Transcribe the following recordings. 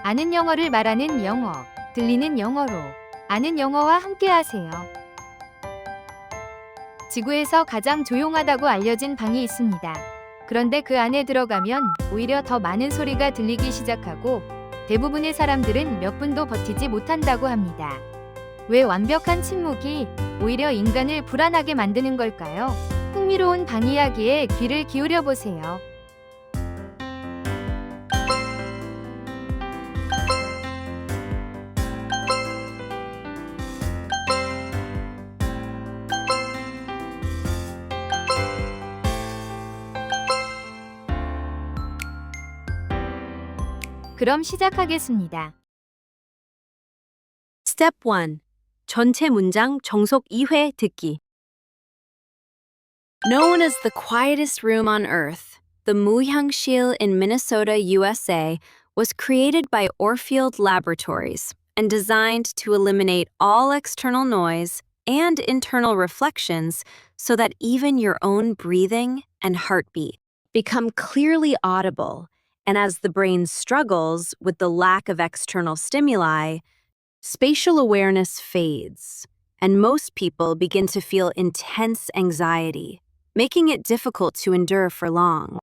아는 영어를 말하는 영어, 들리는 영어로 아는 영어와 함께하세요. 지구에서 가장 조용하다고 알려진 방이 있습니다. 그런데 그 안에 들어가면 오히려 더 많은 소리가 들리기 시작하고 대부분의 사람들은 몇 분도 버티지 못한다고 합니다. 왜 완벽한 침묵이 오히려 인간을 불안하게 만드는 걸까요? 흥미로운 방 이야기에 귀를 기울여 보세요. 그럼 시작하겠습니다. Step 1. 전체 문장 정속 2회 듣기. Known as the quietest room on Earth, the 무향실 in Minnesota, USA, was created by Orfield Laboratories and designed to eliminate all external noise and internal reflections so that even your own breathing and heartbeat become clearly audible. And as the brain struggles with the lack of external stimuli, spatial awareness fades, and most people begin to feel intense anxiety, making it difficult to endure for long.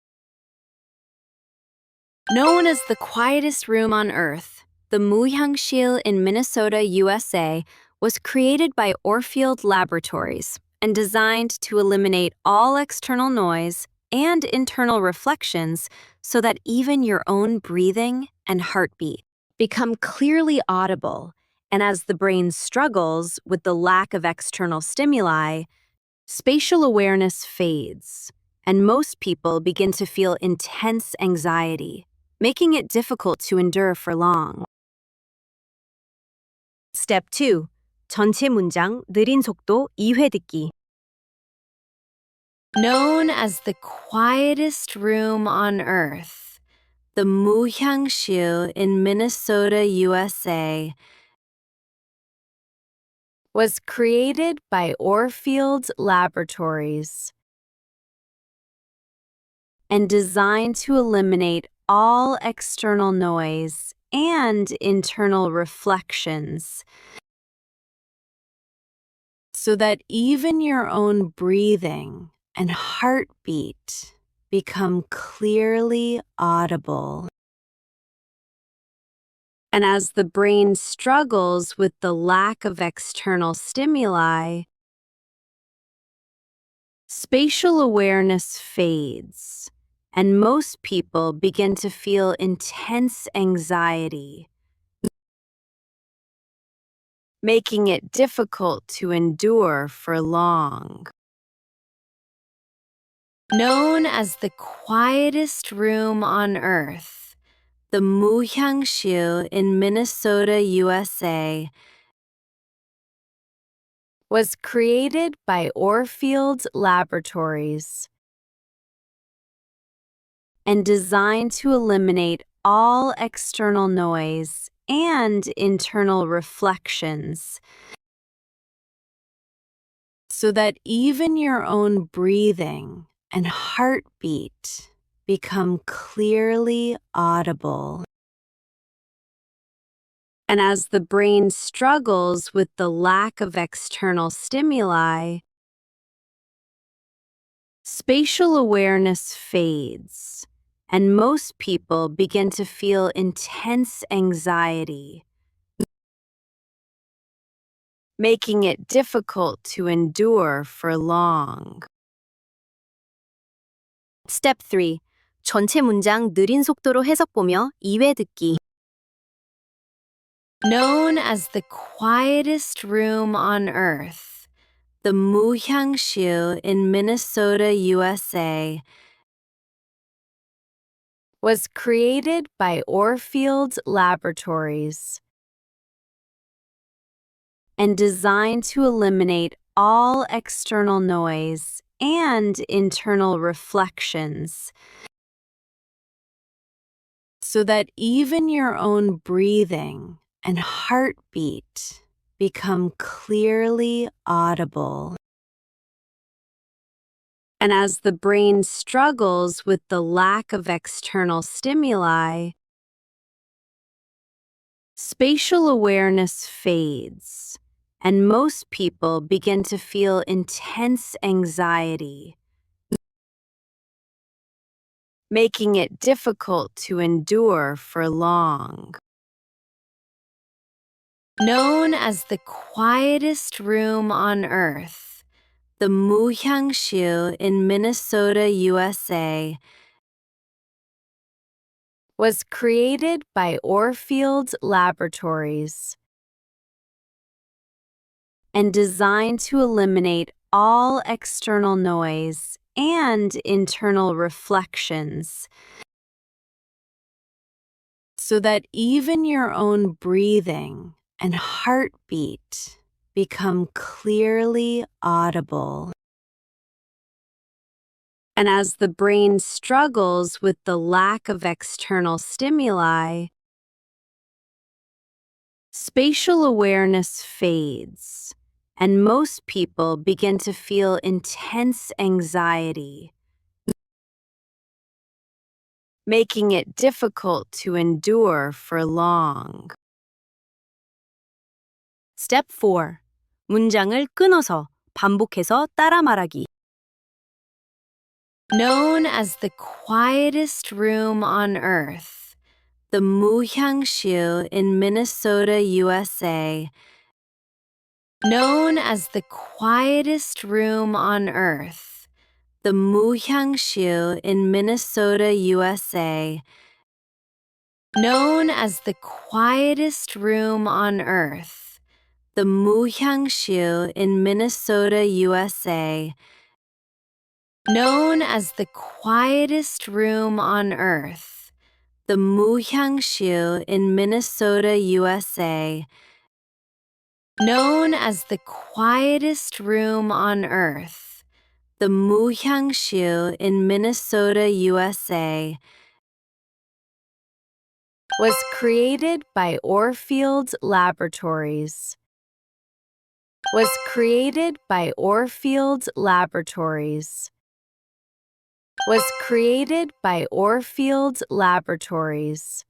Known as the quietest room on Earth, the 무향실 in Minnesota, USA, was created by Orfield Laboratories and designed to eliminate all external noise and internal reflections so that even your own breathing and heartbeat become clearly audible. And as the brain struggles with the lack of external stimuli, spatial awareness fades, and most people begin to feel intense anxiety, making it difficult to endure for long. Step 2. 전체 문장 느린 속도 2회 듣기. Known as the quietest room on Earth, the 무향실 in Minnesota, USA, was created by Orfield Laboratories and designed to eliminate all external noise and internal reflections so that even your own breathing and heartbeat become clearly audible. And as the brain struggles with the lack of external stimuli, spatial awareness fades, and most people begin to feel intense anxiety, making it difficult to endure for long. Known as the quietest room on Earth, the 무향실 in Minnesota, USA, was created by Orfield Laboratories and designed to eliminate all external noise and internal reflections so that even your own breathing and heartbeat become clearly audible. And as the brain struggles with the lack of external stimuli, spatial awareness fades, and most people begin to feel intense anxiety, making it difficult to endure for long. Step 3. 전체 문장 느린 속도로 해석보며 2회 듣기. Known as the quietest room on Earth, the 무향실 in Minnesota, USA, was created by Orfield Laboratories and designed to eliminate all external noise and internal reflections so that even your own breathing and heartbeat become clearly audible. And as the brain struggles with the lack of external stimuli, Spatial awareness fades, and most people begin to feel intense anxiety, making it difficult to endure for long. Known as the quietest room on Earth, the 무향실 in Minnesota, USA, was created by Orfield Laboratories and designed to eliminate all external noise and internal reflections, so that even your own breathing and heartbeat become clearly audible. And as the brain struggles with the lack of external stimuli, spatial awareness fades, and most people begin to feel intense anxiety, making it difficult to endure for long. Step 4. 문장을 끊어서 반복해서 따라 말하기. Known as the quietest room on Earth, the 무향실 in Minnesota, USA. Known as the quietest room on Earth, the 무향실 in Minnesota, USA. Known as the quietest room on Earth, the 무향실 in Minnesota, USA. Known as the quietest room on Earth, the 무향실 in Minnesota, USA. Known as the quietest room on Earth, the 무향실 in Minnesota, USA, was created by Orfield Laboratories. Was created by Orfield Laboratories. Was created by Orfield Laboratories.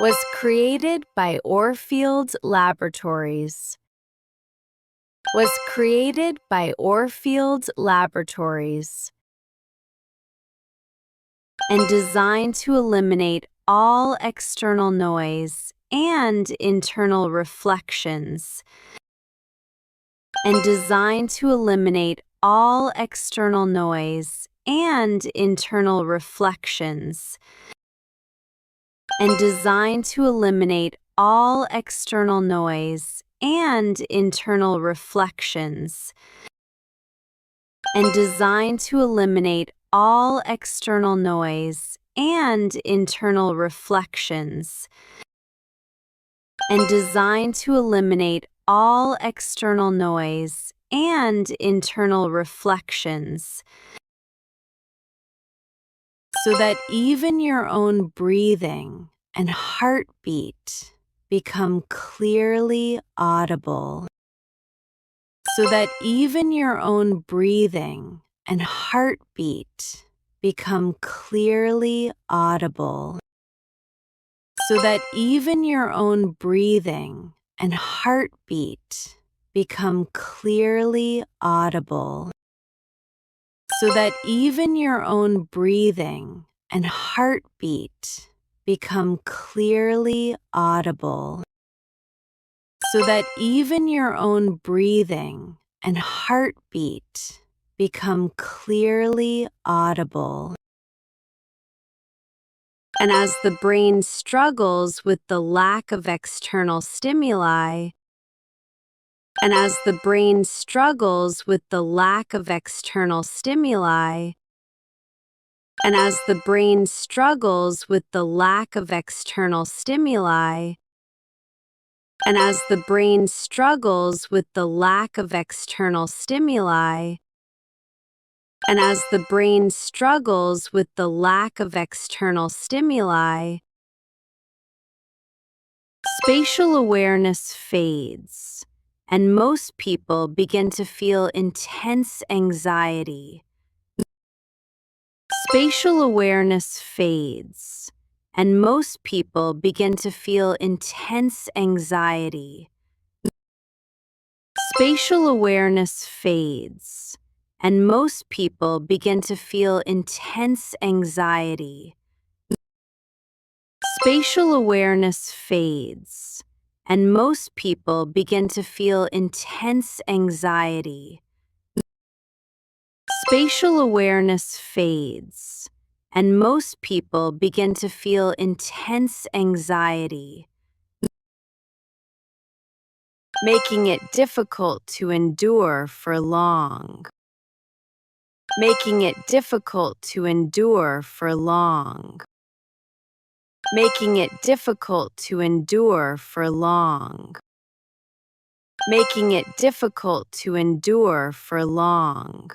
Was created by Orfield Laboratories. Was created by Orfield Laboratories. And designed to eliminate all external noise and internal reflections. And designed to eliminate all external noise and internal reflections. And designed to eliminate all external noise and internal reflections. And designed to eliminate all external noise and internal reflections. And designed to eliminate all external noise and internal reflections, so that even your own breathing and heartbeat become clearly audible. So that even your own breathing and heartbeat become clearly audible. So that even your own breathing and heartbeat become clearly audible. So that even your own breathing and heartbeat become clearly audible. So that even your own breathing and heartbeat become clearly audible. And as the brain struggles with the lack of external stimuli, and as the brain struggles with the lack of external stimuli, and as the brain struggles with the lack of external stimuli, and as the brain struggles with the lack of external stimuli, and as the brain struggles with the lack of external stimuli, spatial awareness fades, and most people begin to feel intense anxiety. Spatial awareness fades, and most people begin to feel intense anxiety. Spatial awareness fades, and most people begin to feel intense anxiety. Spatial awareness fades, and most people begin to feel intense anxiety. Spatial awareness fades, and most people begin to feel intense anxiety, making it difficult to endure for long. Making it difficult to endure for long. Making it difficult to endure for long. Making it difficult to endure for long.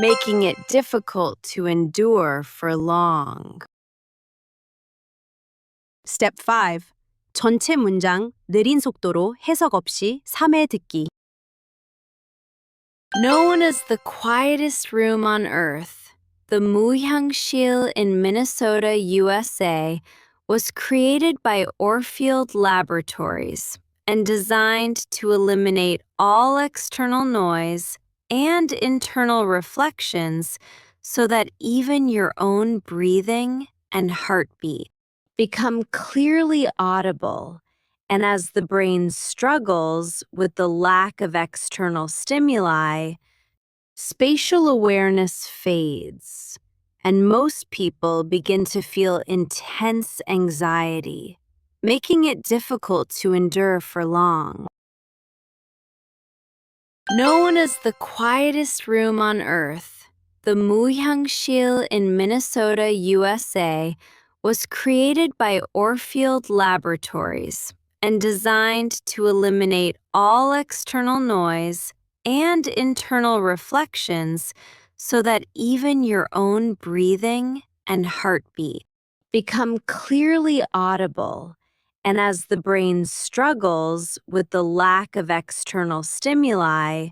Making it difficult to endure for long. Step 5. 전체 문장 느린 속도로 해석 없이 3회 듣기. Known as the quietest room on Earth, the 무響室 in Minnesota, USA, was created by Orfield Laboratories and designed to eliminate all external noise and internal reflections so that even your own breathing and heartbeat become clearly audible. And as the brain struggles with the lack of external stimuli, spatial awareness fades, and most people begin to feel intense anxiety, making it difficult to endure for long. Known as the quietest room on Earth, the 무향실 in Minnesota, USA, was created by Orfield Laboratories and designed to eliminate all external noise and internal reflections so that even your own breathing and heartbeat become clearly audible. And as the brain struggles with the lack of external stimuli,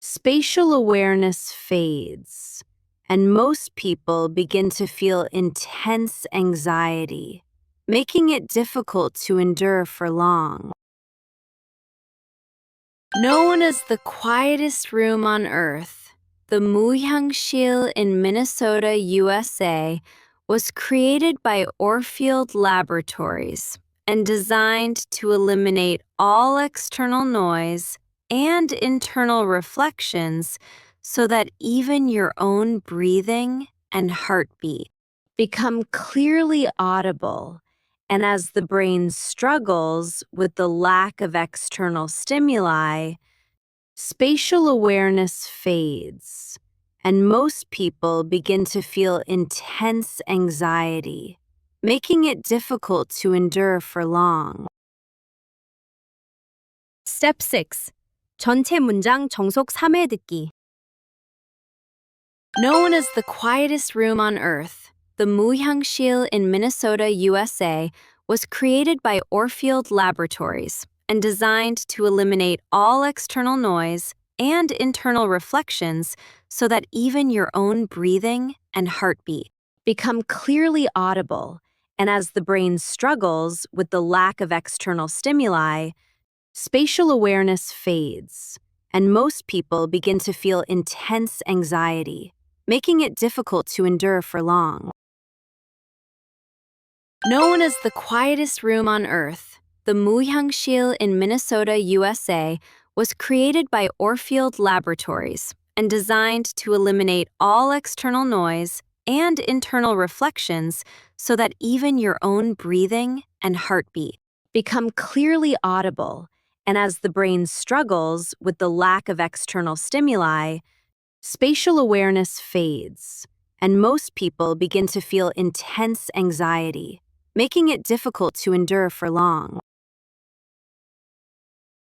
spatial awareness fades, and most people begin to feel intense anxiety, making it difficult to endure for long. Known as the quietest room on Earth, the 무향실 in Minnesota, USA, was created by Orfield Laboratories and designed to eliminate all external noise and internal reflections so that even your own breathing and heartbeat become clearly audible. And as the brain struggles with the lack of external stimuli, spatial awareness fades, and most people begin to feel intense anxiety, making it difficult to endure for long. Step 6. 전체 문장 정속 3회 듣기. Known as the quietest room on Earth, the 무향실 in Minnesota, USA, was created by Orfield Laboratories and designed to eliminate all external noise and internal reflections so that even your own breathing and heartbeat become clearly audible. And as the brain struggles with the lack of external stimuli, spatial awareness fades, and most people begin to feel intense anxiety, making it difficult to endure for long. Known as the quietest room on Earth, the 무향실 in Minnesota, USA, was created by Orfield Laboratories and designed to eliminate all external noise and internal reflections so that even your own breathing and heartbeat become clearly audible. And as the brain struggles with the lack of external stimuli, spatial awareness fades, and most people begin to feel intense anxiety, making it difficult to endure for long.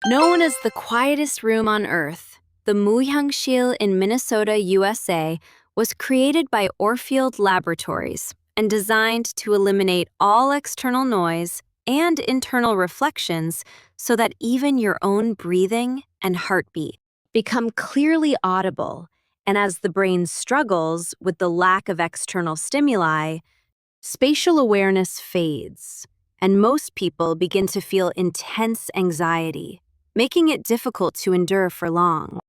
Known as the quietest room on Earth, the 무향실 in Minnesota, USA, was created by Orfield Laboratories and designed to eliminate all external noise and internal reflections so that even your own breathing and heartbeat become clearly audible. And as the brain struggles with the lack of external stimuli, Spatial awareness fades, and most people begin to feel intense anxiety, making it difficult to endure for long.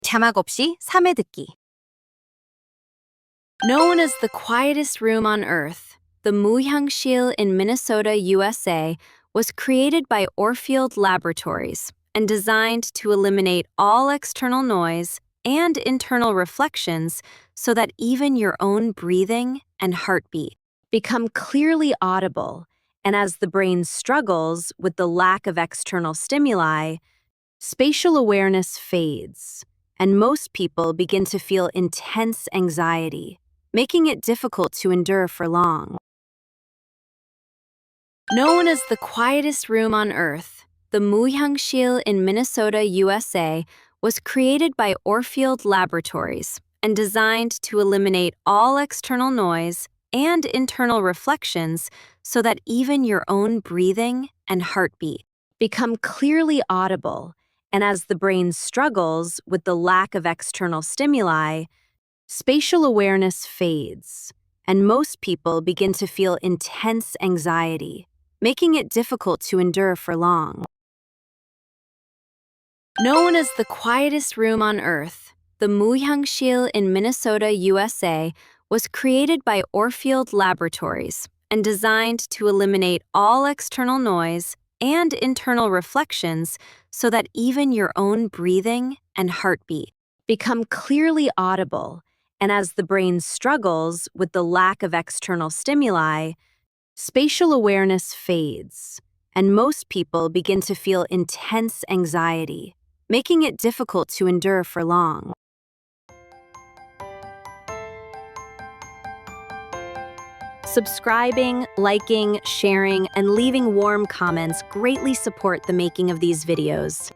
자막 없이 3회 듣기. Known as the quietest room on Earth, the 무향실 in Minnesota, USA, was created by Orfield Laboratories and designed to eliminate all external noise and internal reflections so that even your own breathing and heartbeat become clearly audible. And as the brain struggles with the lack of external stimuli, Spatial awareness fades, and most people begin to feel intense anxiety, making it difficult to endure for long. known as the quietest room on Earth, the 무향실 in Minnesota, USA, was created by Orfield Laboratories and designed to eliminate all external noise and internal reflections so that even your own breathing and heartbeat become clearly audible. And as the brain struggles with the lack of external stimuli, Spatial awareness fades, and most people begin to feel intense anxiety, making it difficult to endure for long. known as the quietest room on Earth, the 무향실 in Minnesota, USA, was created by Orfield Laboratories and designed to eliminate all external noise and internal reflections so that even your own breathing and heartbeat become clearly audible. And as the brain struggles with the lack of external stimuli, Spatial awareness fades, and most people begin to feel intense anxiety, making it difficult to endure for long. Subscribing, liking, sharing, and leaving warm comments greatly support the making of these videos.